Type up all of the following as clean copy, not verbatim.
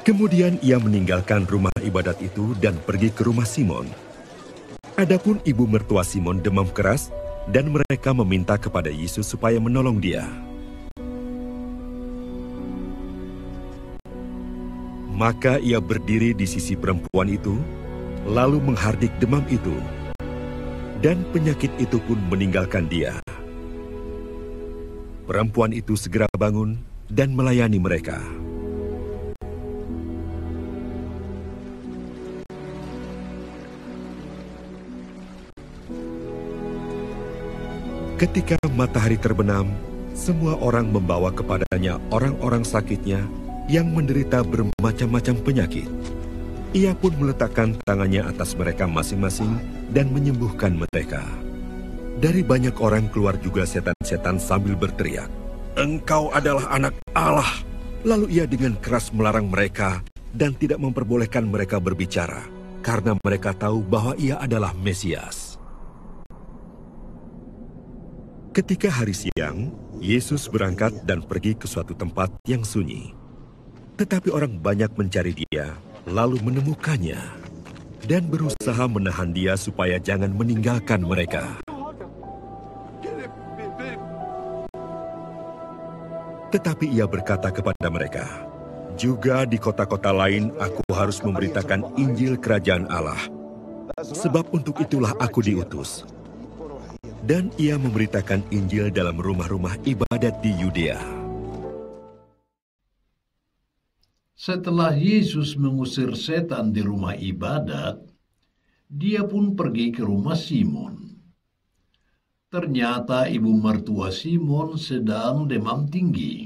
Kemudian ia meninggalkan rumah ibadat itu dan pergi ke rumah Simon. Adapun ibu mertua Simon demam keras, dan mereka meminta kepada Yesus supaya menolong dia. Maka ia berdiri di sisi perempuan itu, lalu menghardik demam itu, dan penyakit itu pun meninggalkan dia. Perempuan itu segera bangun dan melayani mereka. Ketika matahari terbenam, semua orang membawa kepadanya orang-orang sakitnya yang menderita bermacam-macam penyakit. Ia pun meletakkan tangannya atas mereka masing-masing dan menyembuhkan mereka. Dari banyak orang keluar juga setan-setan sambil berteriak, "Engkau adalah anak Allah." Lalu ia dengan keras melarang mereka dan tidak memperbolehkan mereka berbicara, karena mereka tahu bahwa ia adalah Mesias. Ketika hari siang, Yesus berangkat dan pergi ke suatu tempat yang sunyi. Tetapi orang banyak mencari dia, lalu menemukannya, dan berusaha menahan dia supaya jangan meninggalkan mereka. Tetapi ia berkata kepada mereka, "Juga di kota-kota lain aku harus memberitakan Injil Kerajaan Allah, sebab untuk itulah aku diutus." Dan ia memberitakan Injil dalam rumah-rumah ibadat di Yudea. Setelah Yesus mengusir setan di rumah ibadat, dia pun pergi ke rumah Simon. Ternyata ibu mertua Simon sedang demam tinggi.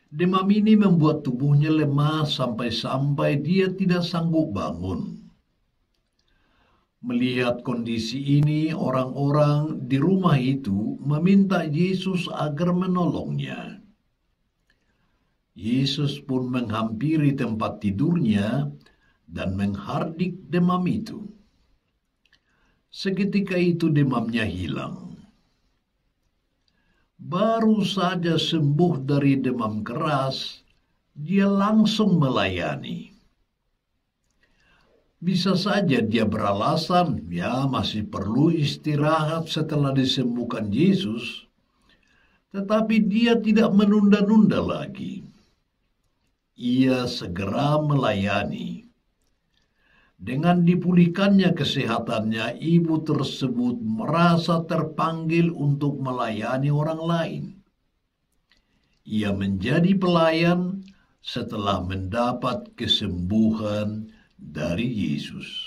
Demam ini membuat tubuhnya lemah sampai-sampai dia tidak sanggup bangun. Melihat kondisi ini, orang-orang di rumah itu meminta Yesus agar menolongnya. Yesus pun menghampiri tempat tidurnya dan menghardik demam itu. Seketika itu demamnya hilang. Baru saja sembuh dari demam keras, dia langsung melayani. Bisa saja dia beralasan, ya masih perlu istirahat setelah disembuhkan Yesus, tetapi dia tidak menunda-nunda lagi. Ia segera melayani. Dengan dipulihkannya kesehatannya, ibu tersebut merasa terpanggil untuk melayani orang lain. Ia menjadi pelayan setelah mendapat kesembuhan dari Yesus.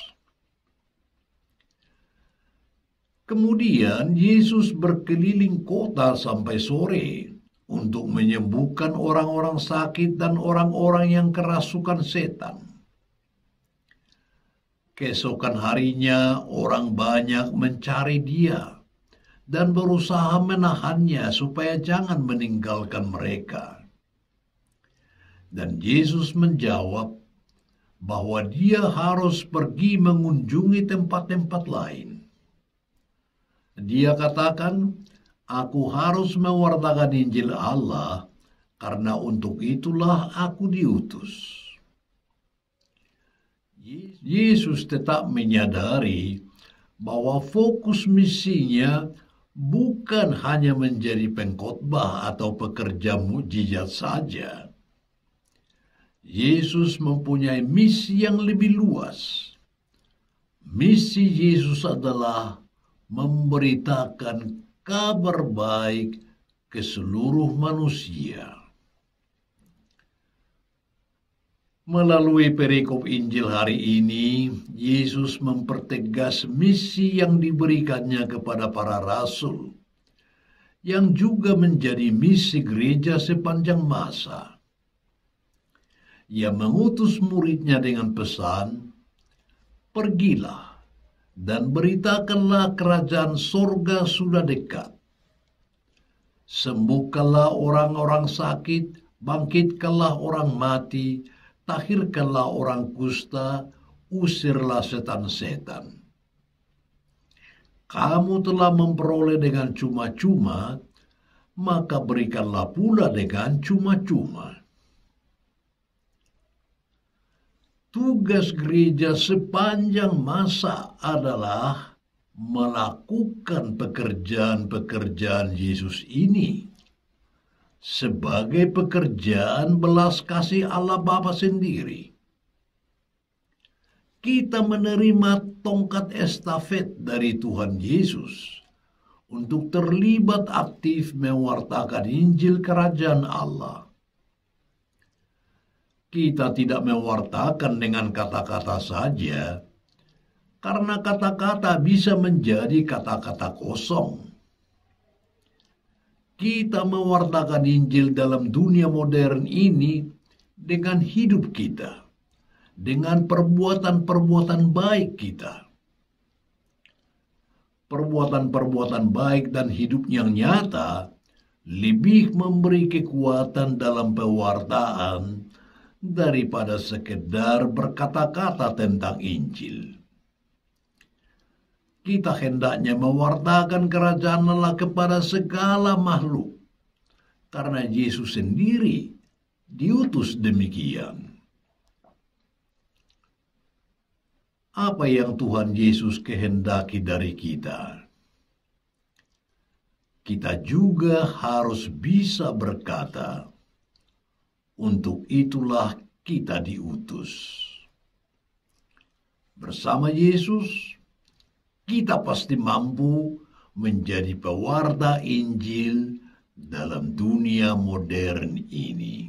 Kemudian Yesus berkeliling kota sampai sore untuk menyembuhkan orang-orang sakit dan orang-orang yang kerasukan setan. Keesokan harinya orang banyak mencari dia dan berusaha menahannya supaya jangan meninggalkan mereka. Dan Yesus menjawab bahwa dia harus pergi mengunjungi tempat-tempat lain. Dia katakan, "Aku harus mewartakan Injil Allah, karena untuk itulah aku diutus." Yesus tetap menyadari bahwa fokus misinya bukan hanya menjadi pengkhotbah atau pekerja mukjizat saja. Yesus mempunyai misi yang lebih luas. Misi Yesus adalah memberitakan kabar baik ke seluruh manusia. Melalui perikop Injil hari ini, Yesus mempertegas misi yang diberikannya kepada para rasul, yang juga menjadi misi gereja sepanjang masa. Ia mengutus muridnya dengan pesan, "Pergilah dan beritakanlah kerajaan sorga sudah dekat. Sembuhkanlah orang-orang sakit, bangkitkanlah orang mati, tahirkanlah orang kusta, usirlah setan-setan. Kamu telah memperoleh dengan cuma-cuma, maka berikanlah pula dengan cuma-cuma." Tugas gereja sepanjang masa adalah melakukan pekerjaan-pekerjaan Yesus ini sebagai pekerjaan belas kasih Allah Bapa sendiri. Kita menerima tongkat estafet dari Tuhan Yesus untuk terlibat aktif mewartakan Injil Kerajaan Allah. Kita tidak mewartakan dengan kata-kata saja, karena kata-kata bisa menjadi kata-kata kosong. Kita mewartakan Injil dalam dunia modern ini dengan hidup kita, dengan perbuatan-perbuatan baik kita. Perbuatan-perbuatan baik dan hidup yang nyata lebih memberi kekuatan dalam pewartaan daripada sekedar berkata-kata tentang Injil. Kita hendaknya mewartakan kerajaan Allah kepada segala makhluk, karena Yesus sendiri diutus demikian. Apa yang Tuhan Yesus kehendaki dari kita? Kita juga harus bisa berkata, untuk itulah kita diutus. Bersama Yesus, kita pasti mampu menjadi pewarta Injil dalam dunia modern ini.